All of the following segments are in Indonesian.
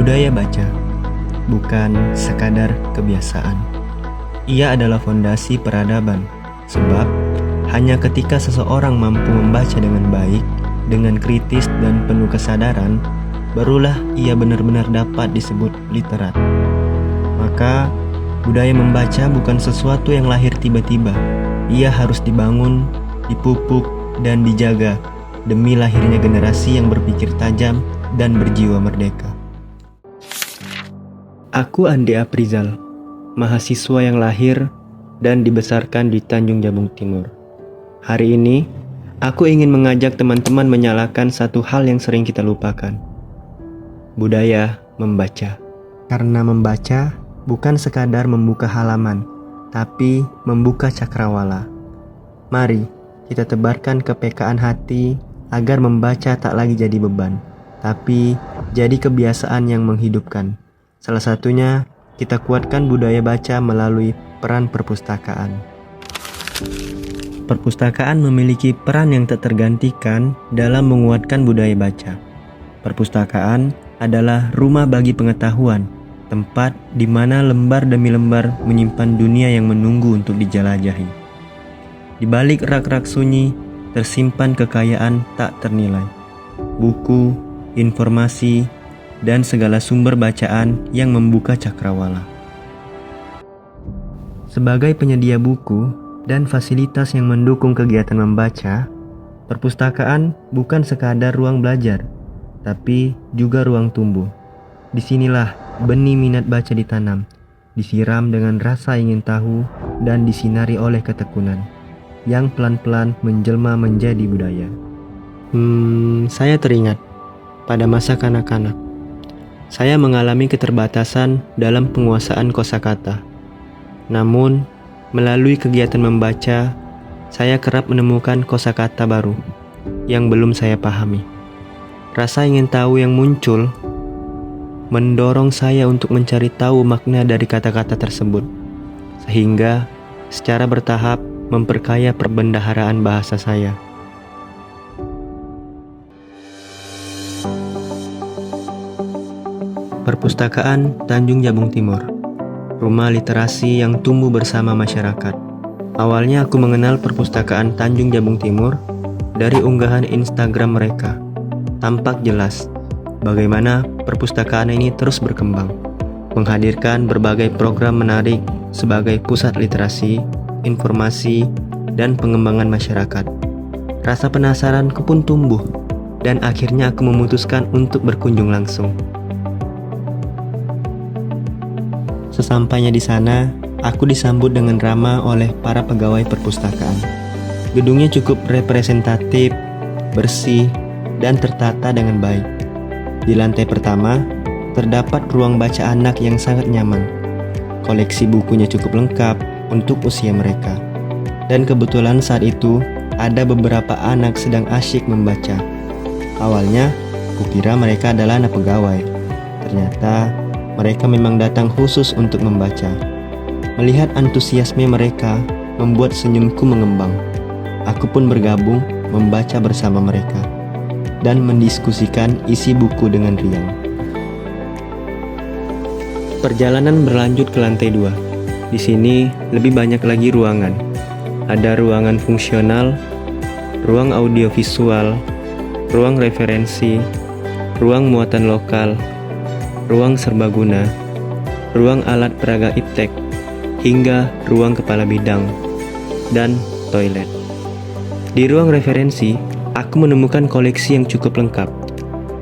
Budaya baca bukan sekadar kebiasaan. Ia adalah fondasi peradaban, sebab hanya ketika seseorang mampu membaca dengan baik, dengan kritis dan penuh kesadaran, barulah ia benar-benar dapat disebut literat. Maka, budaya membaca bukan sesuatu yang lahir tiba-tiba. Ia harus dibangun, dipupuk, dan dijaga demi lahirnya generasi yang berpikir tajam dan berjiwa merdeka. Aku Andi Aprizal, mahasiswa yang lahir dan dibesarkan di Tanjung Jabung Timur. Hari ini, aku ingin mengajak teman-teman menyalakan satu hal yang sering kita lupakan. Budaya membaca. Karena membaca bukan sekadar membuka halaman, tapi membuka cakrawala. Mari kita tebarkan kepekaan hati agar membaca tak lagi jadi beban, tapi jadi kebiasaan yang menghidupkan. Salah satunya, kita kuatkan budaya baca melalui peran perpustakaan. Perpustakaan memiliki peran yang tak tergantikan dalam menguatkan budaya baca. Perpustakaan adalah rumah bagi pengetahuan, tempat di mana lembar demi lembar menyimpan dunia yang menunggu untuk dijelajahi. Di balik rak-rak sunyi, tersimpan kekayaan tak ternilai. Buku, informasi, dan segala sumber bacaan yang membuka cakrawala. Sebagai penyedia buku dan fasilitas yang mendukung kegiatan membaca, perpustakaan bukan sekadar ruang belajar, tapi juga ruang tumbuh. Disinilah benih minat baca ditanam, disiram dengan rasa ingin tahu, dan disinari oleh ketekunan, yang pelan-pelan menjelma menjadi budaya. Saya teringat, pada masa kanak-kanak, saya mengalami keterbatasan dalam penguasaan kosakata. Namun, melalui kegiatan membaca, saya kerap menemukan kosakata baru yang belum saya pahami. Rasa ingin tahu yang muncul mendorong saya untuk mencari tahu makna dari kata-kata tersebut, sehingga secara bertahap memperkaya perbendaharaan bahasa saya. Perpustakaan Tanjung Jabung Timur, rumah literasi yang tumbuh bersama masyarakat. Awalnya aku mengenal perpustakaan Tanjung Jabung Timur dari unggahan Instagram mereka. Tampak jelas bagaimana perpustakaan ini terus berkembang, menghadirkan berbagai program menarik sebagai pusat literasi, informasi, dan pengembangan masyarakat. Rasa penasaranku pun tumbuh, dan akhirnya aku memutuskan untuk berkunjung langsung. Sesampainya di sana, aku disambut dengan ramah oleh para pegawai perpustakaan. Gedungnya cukup representatif, bersih, dan tertata dengan baik. Di lantai pertama, terdapat ruang baca anak yang sangat nyaman. Koleksi bukunya cukup lengkap untuk usia mereka. Dan kebetulan saat itu, ada beberapa anak sedang asyik membaca. Awalnya, kukira mereka adalah anak pegawai. Ternyata, mereka memang datang khusus untuk membaca. Melihat antusiasme mereka membuat senyumku mengembang. Aku pun bergabung membaca bersama mereka dan mendiskusikan isi buku dengan riang. Perjalanan berlanjut ke lantai 2. Di sini lebih banyak lagi ruangan. Ada ruangan fungsional, ruang audiovisual, ruang referensi, ruang muatan lokal, ruang serbaguna, ruang alat peraga iptek, hingga ruang kepala bidang, dan toilet. Di ruang referensi, aku menemukan koleksi yang cukup lengkap,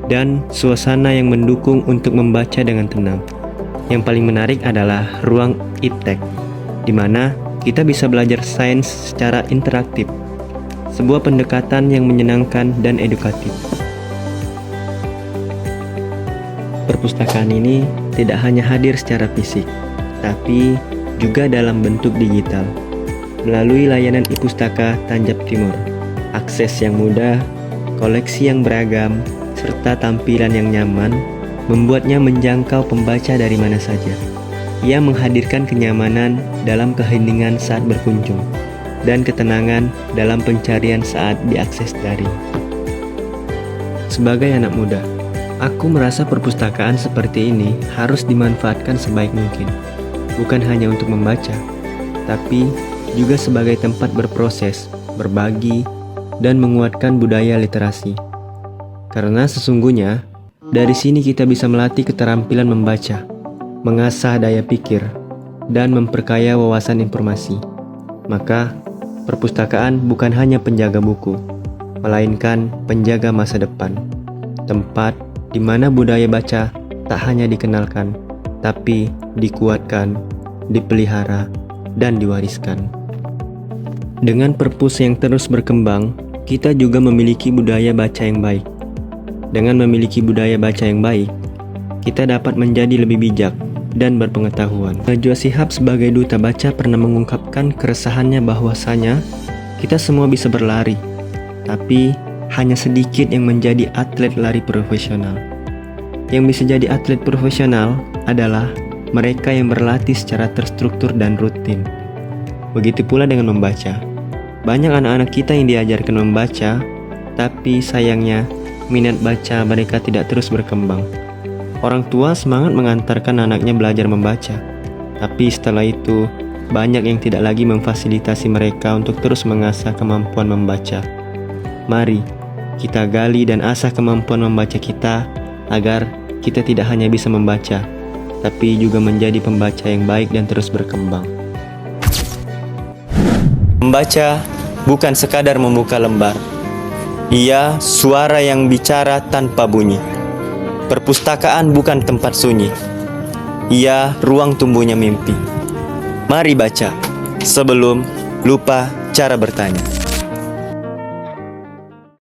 dan suasana yang mendukung untuk membaca dengan tenang. Yang paling menarik adalah ruang iptek, di mana kita bisa belajar sains secara interaktif, sebuah pendekatan yang menyenangkan dan edukatif. Perpustakaan ini tidak hanya hadir secara fisik, tapi juga dalam bentuk digital. Melalui layanan e-pustaka Tanjab Timur, akses yang mudah, koleksi yang beragam, serta tampilan yang nyaman, membuatnya menjangkau pembaca dari mana saja. Ia menghadirkan kenyamanan dalam keheningan saat berkunjung, dan ketenangan dalam pencarian saat diakses daring. Sebagai anak muda, Aku merasa perpustakaan seperti ini harus dimanfaatkan sebaik mungkin. Bukan hanya untuk membaca, tapi juga sebagai tempat berproses, berbagi, dan menguatkan budaya literasi. Karena sesungguhnya, dari sini kita bisa melatih keterampilan membaca, mengasah daya pikir, dan memperkaya wawasan informasi. Maka, perpustakaan bukan hanya penjaga buku, melainkan penjaga masa depan. Tempat di mana budaya baca tak hanya dikenalkan, tapi dikuatkan, dipelihara, dan diwariskan. Dengan perpus yang terus berkembang, kita juga memiliki budaya baca yang baik. Dengan memiliki budaya baca yang baik, kita dapat menjadi lebih bijak dan berpengetahuan. Najwa Shihab sebagai duta baca pernah mengungkapkan keresahannya bahwasanya kita semua bisa berlari, tapi hanya sedikit yang menjadi atlet lari profesional. Yang bisa jadi atlet profesional adalah mereka yang berlatih secara terstruktur dan rutin. Begitu pula dengan membaca. Banyak anak-anak kita yang diajarkan membaca, tapi sayangnya minat baca mereka tidak terus berkembang. Orang tua semangat mengantarkan anaknya belajar membaca, tapi setelah itu banyak yang tidak lagi memfasilitasi mereka untuk terus mengasah kemampuan membaca. Mari kita gali dan asah kemampuan membaca kita agar kita tidak hanya bisa membaca, tapi juga menjadi pembaca yang baik dan terus berkembang. Membaca bukan sekadar membuka lembar. Ia suara yang bicara tanpa bunyi. Perpustakaan bukan tempat sunyi. Ia ruang tumbuhnya mimpi. Mari baca sebelum lupa cara bertanya.